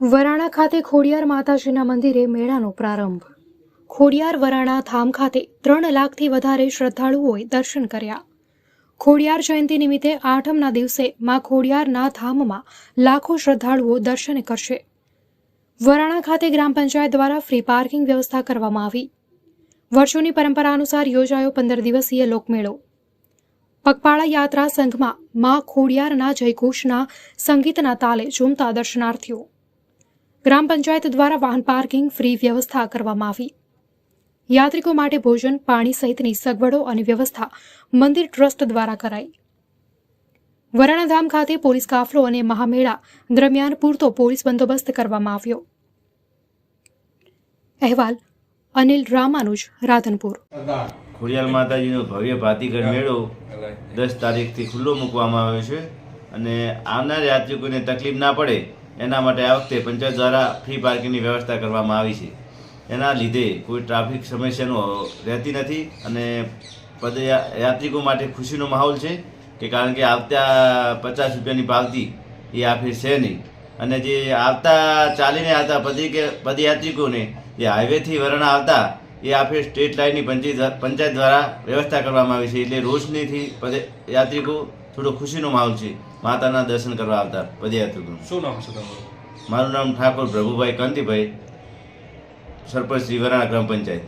વરાણા ખાતે ખોડિયાર માતાજીના મંદિરે મેળાનો પ્રારંભ। ખોડિયાર વરાણા ધામ ખાતે 3 લાખથી વધારે શ્રદ્ધાળુઓએ દર્શન કર્યા। ખોડિયાર જયંતિ નિમિત્તે આઠમના દિવસે માં ખોડિયારના ધામમાં લાખો શ્રદ્ધાળુઓ દર્શન કરશે। વરાણા ખાતે ગ્રામ પંચાયત દ્વારા ફ્રી પાર્કિંગ વ્યવસ્થા કરવામાં આવી। વર્ષોની પરંપરા અનુસાર યોજાયો 15 દિવસીય લોકમેળો। પગપાળા યાત્રા સંઘમાં માં ખોડિયારના જયઘોષના સંગીતના તાલે ઝૂમતા દર્શનાર્થીઓ। ગ્રામ પંચાયત દ્વારા વાહન પાર્કિંગ ફ્રી વ્યવસ્થા કરવામાં આવી। યાત્રિકો માટે ભોજન પાણી સહિતની સગવડો અને વ્યવસ્થા મંદિર ટ્રસ્ટ દ્વારા કરાઈ। વરાણા ધામ ખાતે પોલીસ કાફલો અને મહામેળા દરમિયાન પૂરતો પોલીસ બંદોબસ્ત કરવામાં આવ્યો। અહેવાલ અનિલ રામાનુજ, રાધનપુર। ખોડિયાર માતાજીનો ભવ્ય ભાતીગઢ મેળો 10 તારીખથી ખુલ્લો મૂકવામાં આવ્યો છે અને આવનાર યાત્રિકોને તકલીફ ના પડે એના માટે આ વખતે પંચાયત દ્વારા ફ્રી પાર્કિંગની વ્યવસ્થા કરવામાં આવી છે। એના લીધે કોઈ ટ્રાફિક સમસ્યાનો રહેતી નથી અને યાત્રિકો માટે ખુશીનો માહોલ છે કે કારણ કે આવતા 50 રૂપિયાની પાવતી એ આ ફેર છે નહીં અને જે આવતા ચાલીને આવતા પદયાત્રિકોને જે હાઈવેથી વરાણા આવતા એ આ ફેર સ્ટેટ લાઇનની પંચાયત દ્વારા વ્યવસ્થા કરવામાં આવી છે એટલે રોશનીથી યાત્રિકો થોડો ખુશીનો માહોલ છે માતાના દર્શન કરવા આવતા પદયાત્રિકો। શું નામ છે તમારું? મારું નામ ઠાકોર પ્રભુભાઈ કાંતિભાઈ, સરપંચ શ્રી વરાણા ગ્રામ પંચાયત।